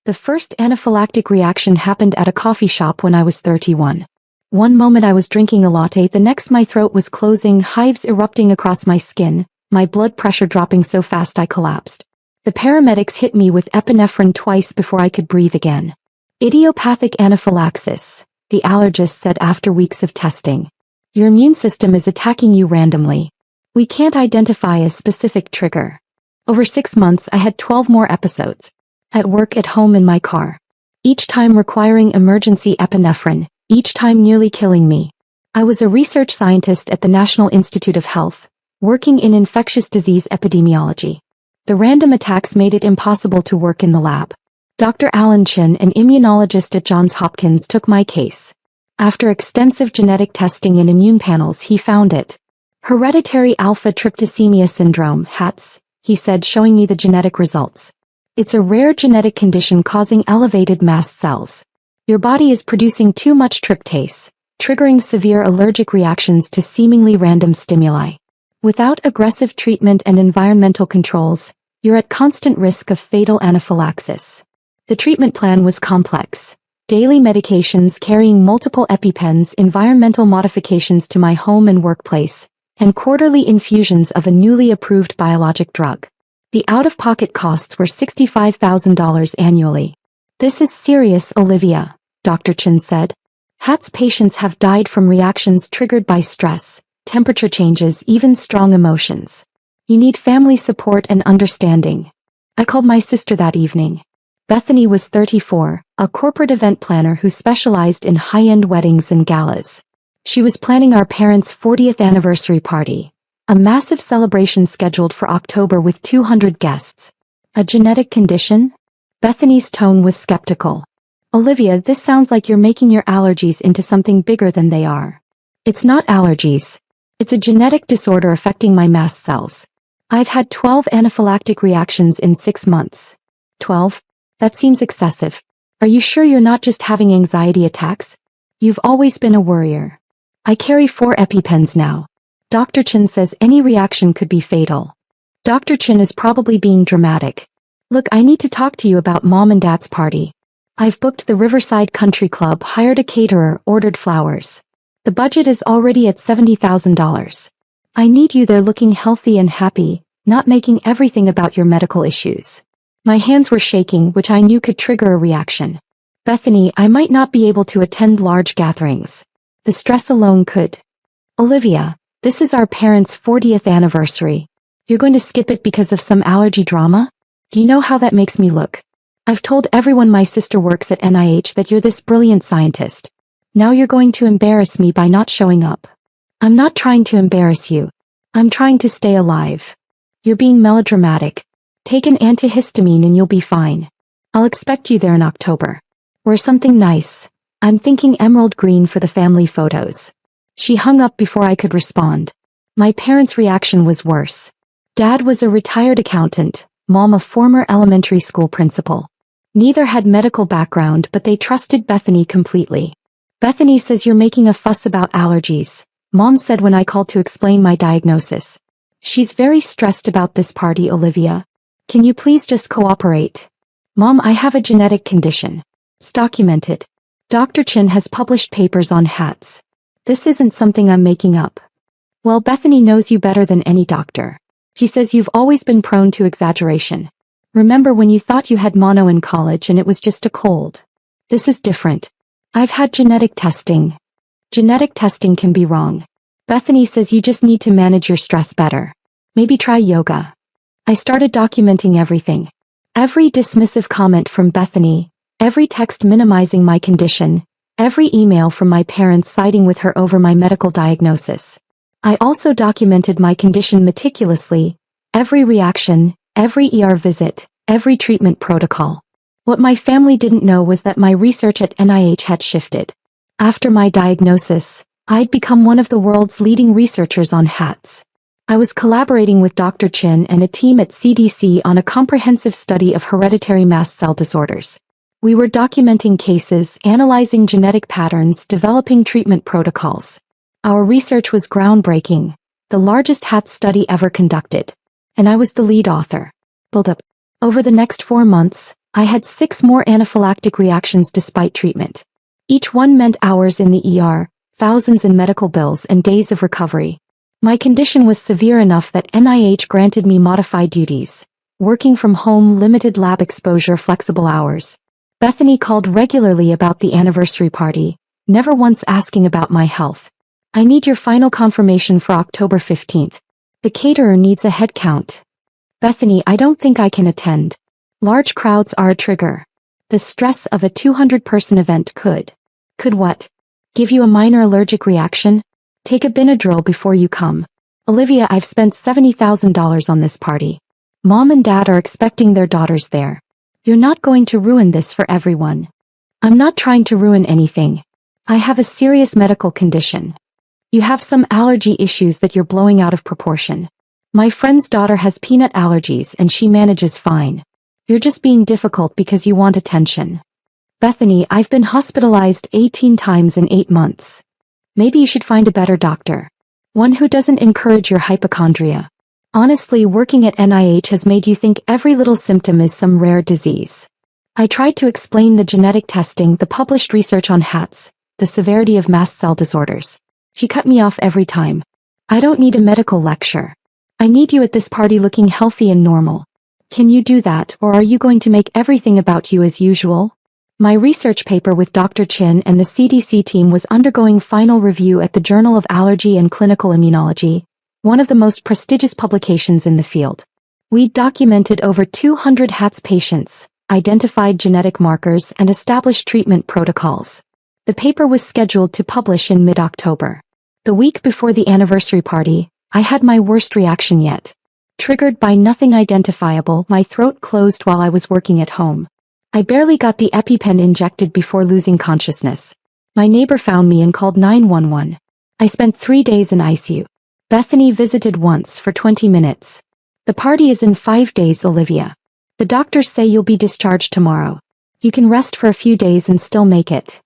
The first anaphylactic reaction happened at a coffee shop when I was 31. One moment I was drinking a latte, the next my throat was closing, hives erupting across my skin, my blood pressure dropping so fast I collapsed. The paramedics hit me with epinephrine twice before I could breathe again. Idiopathic anaphylaxis, the allergist said after weeks of testing. Your immune system is attacking you randomly. We can't identify a specific trigger. Over 6 months I had 12 more episodes. At work, at home, in my car. Each time requiring emergency epinephrine, each time nearly killing me. I was a research scientist at the National Institute of Health, working in infectious disease epidemiology. The random attacks made it impossible to work in the lab. Dr. Alan Chin, an immunologist at Johns Hopkins, took my case. After extensive genetic testing and immune panels, he found it. Hereditary alpha-tryptosemia syndrome, HATS, he said, showing me the genetic results. It's a rare genetic condition causing elevated mast cells. Your body is producing too much tryptase, triggering severe allergic reactions to seemingly random stimuli. Without aggressive treatment and environmental controls, you're at constant risk of fatal anaphylaxis. The treatment plan was complex. Daily medications carrying multiple EpiPens, environmental modifications to my home and workplace, and quarterly infusions of a newly approved biologic drug. The out-of-pocket costs were $65,000 annually. This is serious, Olivia, Dr. Chin said. HATS patients have died from reactions triggered by stress, temperature changes, even strong emotions. You need family support and understanding. I called my sister that evening. Bethany was 34, a corporate event planner who specialized in high-end weddings and galas. She was planning our parents' 40th anniversary party. A massive celebration scheduled for October with 200 guests. A genetic condition? Bethany's tone was skeptical. Olivia, this sounds like you're making your allergies into something bigger than they are. It's not allergies. It's a genetic disorder affecting my mast cells. I've had 12 anaphylactic reactions in 6 months. 12? That seems excessive. Are you sure you're not just having anxiety attacks? You've always been a worrier. I carry 4 EpiPens now. Dr. Chin says any reaction could be fatal. Dr. Chin is probably being dramatic. Look, I need to talk to you about Mom and Dad's party. I've booked the Riverside Country Club, hired a caterer, ordered flowers. The budget is already at $70,000. I need you there looking healthy and happy, not making everything about your medical issues. My hands were shaking, which I knew could trigger a reaction. Bethany, I might not be able to attend large gatherings. The stress alone could. Olivia, this is our parents' 40th anniversary. You're going to skip it because of some allergy drama? Do you know how that makes me look? I've told everyone my sister works at NIH that you're this brilliant scientist. Now you're going to embarrass me by not showing up. I'm not trying to embarrass you. I'm trying to stay alive. You're being melodramatic. Take an antihistamine and you'll be fine. I'll expect you there in October. Wear something nice. I'm thinking emerald green for the family photos. She hung up before I could respond. My parents' reaction was worse. Dad was a retired accountant, Mom a former elementary school principal. Neither had medical background, but they trusted Bethany completely. Bethany says you're making a fuss about allergies, Mom said when I called to explain my diagnosis. She's very stressed about this party, Olivia. Can you please just cooperate? Mom, I have a genetic condition. It's documented. Dr. Chin has published papers on HATS. This isn't something I'm making up. Well, Bethany knows you better than any doctor. She says you've always been prone to exaggeration. Remember when you thought you had mono in college and it was just a cold? This is different. I've had genetic testing. Genetic testing can be wrong. Bethany says you just need to manage your stress better. Maybe try yoga. I started documenting everything. Every dismissive comment from Bethany, every text minimizing my condition, every email from my parents siding with her over my medical diagnosis. I also documented my condition meticulously, every reaction, every ER visit, every treatment protocol. What my family didn't know was that my research at NIH had shifted. After my diagnosis, I'd become one of the world's leading researchers on HATS. I was collaborating with Dr. Chin and a team at CDC on a comprehensive study of hereditary mast cell disorders. We were documenting cases, analyzing genetic patterns, developing treatment protocols. Our research was groundbreaking, the largest HATS study ever conducted. And I was the lead author. Build up. Over the next 4 months, I had 6 more anaphylactic reactions despite treatment. Each one meant hours in the ER, thousands in medical bills and days of recovery. My condition was severe enough that NIH granted me modified duties. Working from home, limited lab exposure, flexible hours. Bethany called regularly about the anniversary party, never once asking about my health. I need your final confirmation for October 15th. The caterer needs a head count. Bethany, I don't think I can attend. Large crowds are a trigger. The stress of a 200-person event could what? Give you a minor allergic reaction? Take a Benadryl before you come. Olivia, I've spent $70,000 on this party. Mom and Dad are expecting their daughters there. You're not going to ruin this for everyone. I'm not trying to ruin anything. I have a serious medical condition. You have some allergy issues that you're blowing out of proportion. My friend's daughter has peanut allergies and she manages fine. You're just being difficult because you want attention. Bethany, I've been hospitalized 18 times in 8 months. Maybe you should find a better doctor. One who doesn't encourage your hypochondria. Honestly, working at NIH has made you think every little symptom is some rare disease. I tried to explain the genetic testing, the published research on HATs, the severity of mast cell disorders. She cut me off every time. I don't need a medical lecture. I need you at this party looking healthy and normal. Can you do that, or are you going to make everything about you as usual? My research paper with Dr. Chin and the CDC team was undergoing final review at the Journal of Allergy and Clinical Immunology, one of the most prestigious publications in the field. We documented over 200 HATS patients, identified genetic markers and established treatment protocols. The paper was scheduled to publish in mid-October. The week before the anniversary party, I had my worst reaction yet. Triggered by nothing identifiable, my throat closed while I was working at home. I barely got the EpiPen injected before losing consciousness. My neighbor found me and called 911. I spent 3 days in ICU. Bethany visited once for 20 minutes. The party is in 5 days, Olivia. The doctors say you'll be discharged tomorrow. You can rest for a few days and still make it.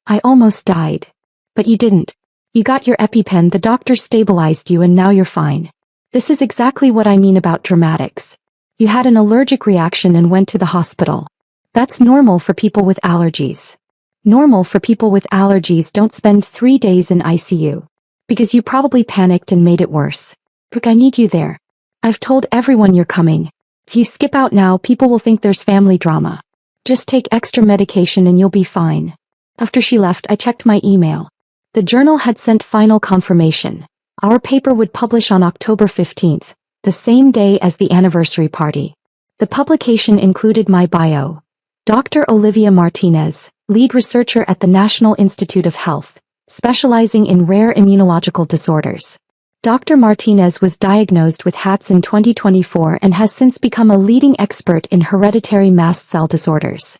I almost died. But you didn't. You got your EpiPen, the doctors stabilized you, and now you're fine. This is exactly what I mean about dramatics. You had an allergic reaction and went to the hospital. That's normal for people with allergies. Normal for people with allergies don't spend 3 days in ICU. Because you probably panicked and made it worse. Look, I need you there. I've told everyone you're coming. If you skip out now, people will think there's family drama. Just take extra medication and you'll be fine. After she left, I checked my email. The journal had sent final confirmation. Our paper would publish on October 15th, the same day as the anniversary party. The publication included my bio. Dr. Olivia Martinez, lead researcher at the National Institute of Health, specializing in rare immunological disorders. Dr. Martinez was diagnosed with HATS in 2024 and has since become a leading expert in hereditary mast cell disorders.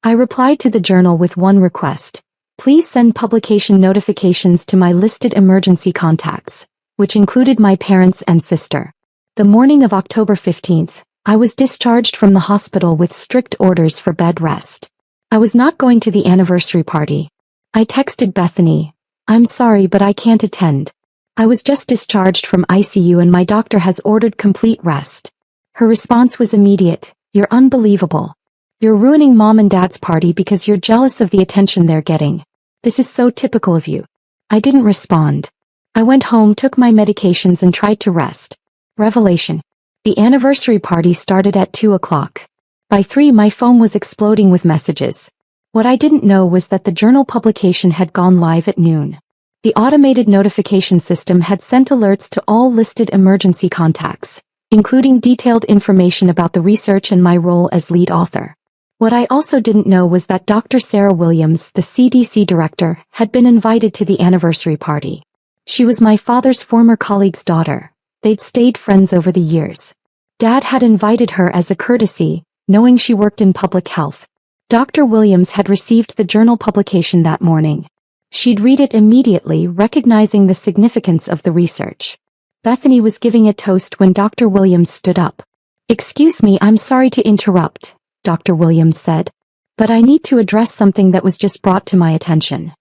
I replied to the journal with one request. Please send publication notifications to my listed emergency contacts, which included my parents and sister. The morning of October 15th, I was discharged from the hospital with strict orders for bed rest. I was not going to the anniversary party. I texted Bethany, I'm sorry but I can't attend. I was just discharged from ICU and my doctor has ordered complete rest. Her response was immediate, you're unbelievable. You're ruining mom and dad's party because you're jealous of the attention they're getting. This is so typical of you. I didn't respond. I went home, took my medications and tried to rest. Revelation. The anniversary party started at 2 o'clock. By 3 my phone was exploding with messages. What I didn't know was that the journal publication had gone live at noon. The automated notification system had sent alerts to all listed emergency contacts, including detailed information about the research and my role as lead author. What I also didn't know was that Dr. Sarah Williams, the CDC director, had been invited to the anniversary party. She was my father's former colleague's daughter. They'd stayed friends over the years. Dad had invited her as a courtesy, knowing she worked in public health. Dr. Williams had received the journal publication that morning. She'd read it immediately, recognizing the significance of the research. Bethany was giving a toast when Dr. Williams stood up. Excuse me, I'm sorry to interrupt, Dr. Williams said, but I need to address something that was just brought to my attention.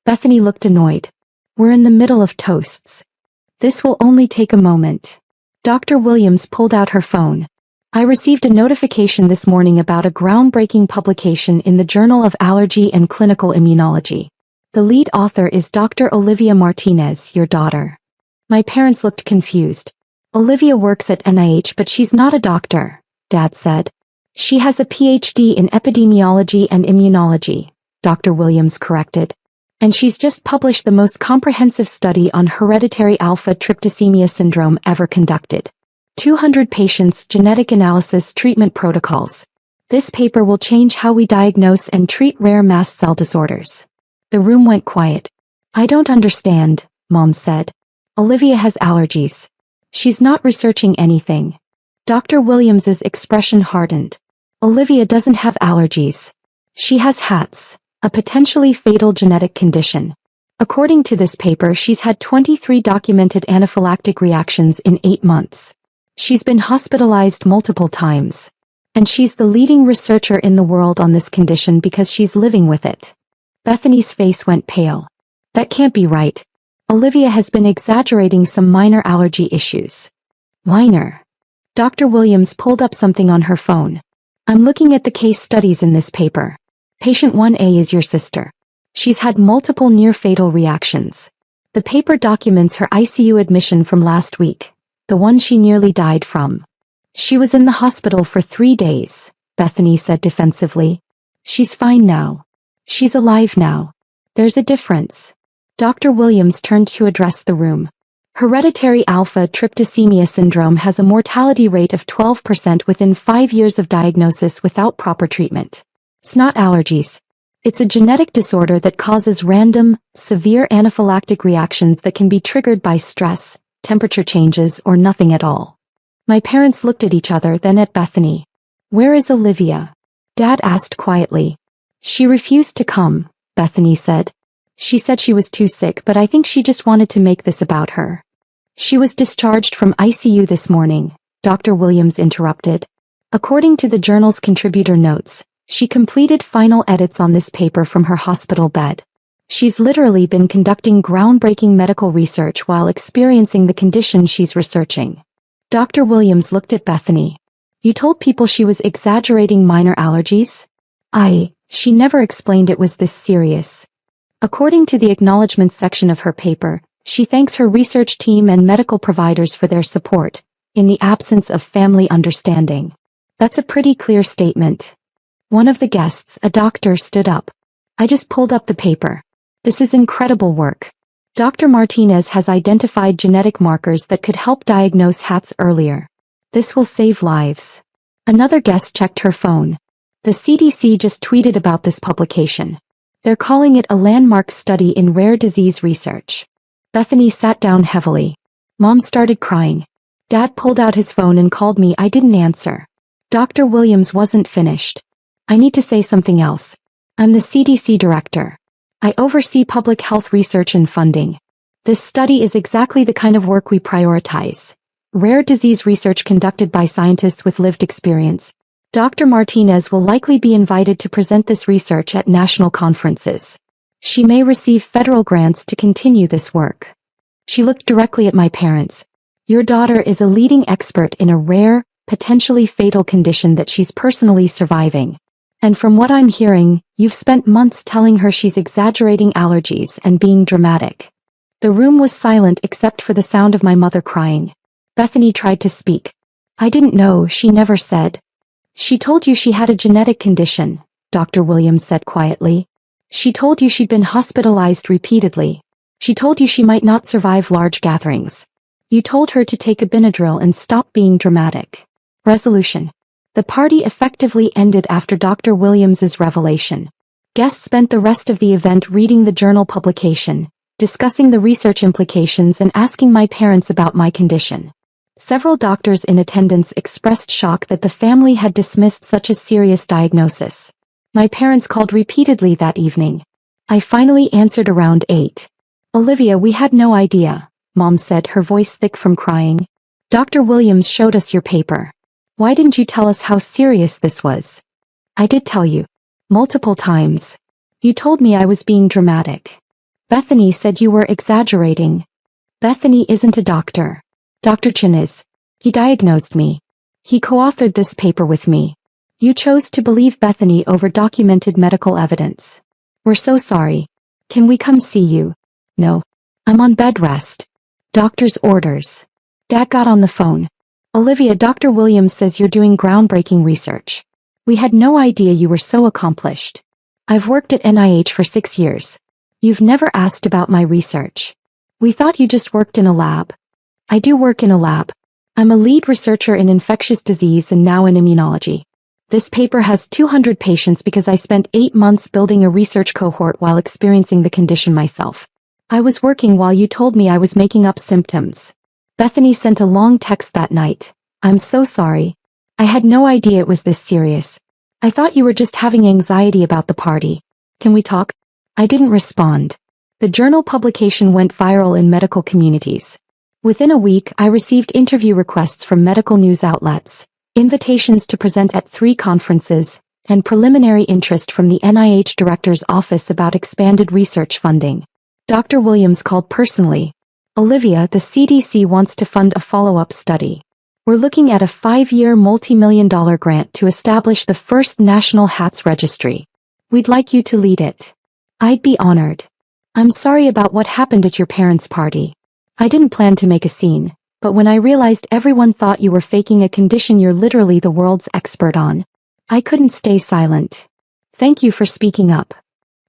Bethany looked annoyed. We're in the middle of toasts. This will only take a moment. Dr. Williams pulled out her phone. I received a notification this morning about a groundbreaking publication in the Journal of Allergy and Clinical Immunology. The lead author is Dr. Olivia Martinez, your daughter. My parents looked confused. Olivia works at NIH, but she's not a doctor, Dad said. She has a PhD in epidemiology and immunology, Dr. Williams corrected. And she's just published the most comprehensive study on hereditary alpha tryptophanemia syndrome ever conducted. 200 patients, genetic analysis, treatment protocols. This paper will change how we diagnose and treat rare mast cell disorders. The room went quiet. I don't understand, Mom said. Olivia has allergies. She's not researching anything. Dr. Williams's expression hardened. Olivia doesn't have allergies. She has HATS, a potentially fatal genetic condition. According to this paper, she's had 23 documented anaphylactic reactions in 8 months. She's been hospitalized multiple times. And she's the leading researcher in the world on this condition because she's living with it. Bethany's face went pale. That can't be right. Olivia has been exaggerating some minor allergy issues. Minor. Dr. Williams pulled up something on her phone. I'm looking at the case studies in this paper. Patient 1A is your sister. She's had multiple near-fatal reactions. The paper documents her ICU admission from last week, the one she nearly died from. She was in the hospital for 3 days, Bethany said defensively. She's fine now. She's alive now. There's a difference. Dr. Williams turned to address the room. Hereditary alpha tryptophanemia syndrome has a mortality rate of 12% within 5 years of diagnosis without proper treatment. It's not allergies. It's a genetic disorder that causes random, severe anaphylactic reactions that can be triggered by stress, temperature changes, or nothing at all. My parents looked at each other, then at Bethany. Where is Olivia? Dad asked quietly. She refused to come, Bethany said. She said she was too sick, but I think she just wanted to make this about her. She was discharged from ICU this morning, Dr. Williams interrupted. According to the journal's contributor notes, she completed final edits on this paper from her hospital bed. She's literally been conducting groundbreaking medical research while experiencing the condition she's researching. Dr. Williams looked at Bethany. You told people she was exaggerating minor allergies? She never explained it was this serious. According to the acknowledgments section of her paper, she thanks her research team and medical providers for their support, in the absence of family understanding. That's a pretty clear statement. One of the guests, a doctor, stood up. I just pulled up the paper. This is incredible work. Dr. Martinez has identified genetic markers that could help diagnose HATS earlier. This will save lives. Another guest checked her phone. The CDC just tweeted about this publication. They're calling it a landmark study in rare disease research. Bethany sat down heavily. Mom started crying. Dad pulled out his phone and called me. I didn't answer. Dr. Williams wasn't finished. I need to say something else. I'm the CDC director. I oversee public health research and funding. This study is exactly the kind of work we prioritize. Rare disease research conducted by scientists with lived experience. Dr. Martinez will likely be invited to present this research at national conferences. She may receive federal grants to continue this work. She looked directly at my parents. Your daughter is a leading expert in a rare, potentially fatal condition that she's personally surviving. And from what I'm hearing, you've spent months telling her she's exaggerating allergies and being dramatic. The room was silent except for the sound of my mother crying. Bethany tried to speak. I didn't know, she never said. She told you she had a genetic condition, Dr. Williams said quietly. She told you she'd been hospitalized repeatedly. She told you she might not survive large gatherings. You told her to take a Benadryl and stop being dramatic. Resolution. The party effectively ended after Dr. Williams's revelation. Guests spent the rest of the event reading the journal publication, discussing the research implications and asking my parents about my condition. Several doctors in attendance expressed shock that the family had dismissed such a serious diagnosis. My parents called repeatedly that evening. I finally answered around 8. Olivia, we had no idea, Mom said, her voice thick from crying. Dr. Williams showed us your paper. Why didn't you tell us how serious this was? I did tell you. Multiple times. You told me I was being dramatic. Bethany said you were exaggerating. Bethany isn't a doctor. Dr. Chin is. He diagnosed me. He co-authored this paper with me. You chose to believe Bethany over documented medical evidence. We're so sorry. Can we come see you? No. I'm on bed rest. Doctor's orders. Dad got on the phone. Olivia, Dr. Williams says you're doing groundbreaking research. We had no idea you were so accomplished. I've worked at NIH for 6 years. You've never asked about my research. We thought you just worked in a lab. I do work in a lab. I'm a lead researcher in infectious disease and now in immunology. This paper has 200 patients because I spent 8 months building a research cohort while experiencing the condition myself. I was working while you told me I was making up symptoms. Bethany sent a long text that night. I'm so sorry. I had no idea it was this serious. I thought you were just having anxiety about the party. Can we talk? I didn't respond. The journal publication went viral in medical communities. Within a week, I received interview requests from medical news outlets, invitations to present at 3 conferences, and preliminary interest from the NIH Director's Office about expanded research funding. Dr. Williams called personally. Olivia, the CDC wants to fund a follow-up study. We're looking at a 5-year multi-million-dollar grant to establish the first national HATS registry. We'd like you to lead it. I'd be honored. I'm sorry about what happened at your parents' party. I didn't plan to make a scene, but when I realized everyone thought you were faking a condition you're literally the world's expert on, I couldn't stay silent. Thank you for speaking up.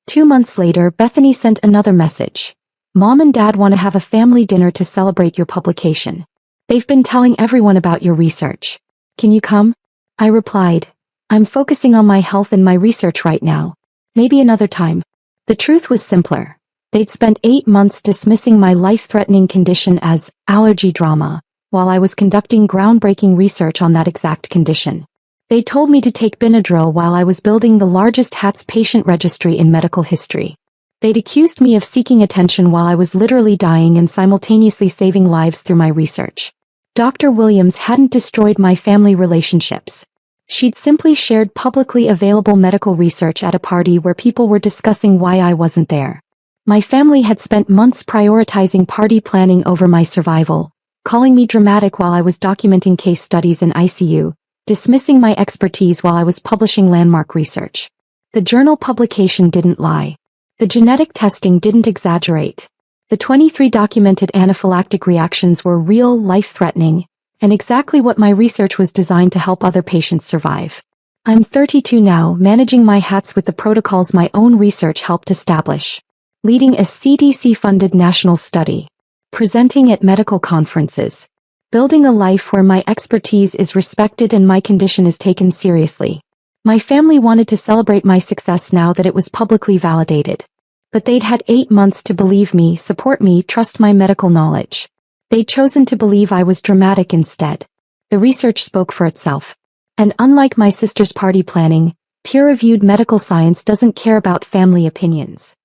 2 months later, Bethany sent another message. Mom and Dad want to have a family dinner to celebrate your publication. They've been telling everyone about your research. Can you come? I replied, I'm focusing on my health and my research right now. Maybe another time. The truth was simpler. They'd spent 8 months dismissing my life-threatening condition as allergy drama, while I was conducting groundbreaking research on that exact condition. They told me to take Benadryl while I was building the largest HATS patient registry in medical history. They'd accused me of seeking attention while I was literally dying and simultaneously saving lives through my research. Dr. Williams hadn't destroyed my family relationships. She'd simply shared publicly available medical research at a party where people were discussing why I wasn't there. My family had spent months prioritizing party planning over my survival, calling me dramatic while I was documenting case studies in ICU, dismissing my expertise while I was publishing landmark research. The journal publication didn't lie. The genetic testing didn't exaggerate. The 23 documented anaphylactic reactions were real, life-threatening, and exactly what my research was designed to help other patients survive. I'm 32 now, managing my HATS with the protocols my own research helped establish. Leading a CDC-funded national study. Presenting at medical conferences. Building a life where my expertise is respected and my condition is taken seriously. My family wanted to celebrate my success now that it was publicly validated. But they'd had 8 months to believe me, support me, trust my medical knowledge. They'd chosen to believe I was dramatic instead. The research spoke for itself. And unlike my sister's party planning, peer-reviewed medical science doesn't care about family opinions.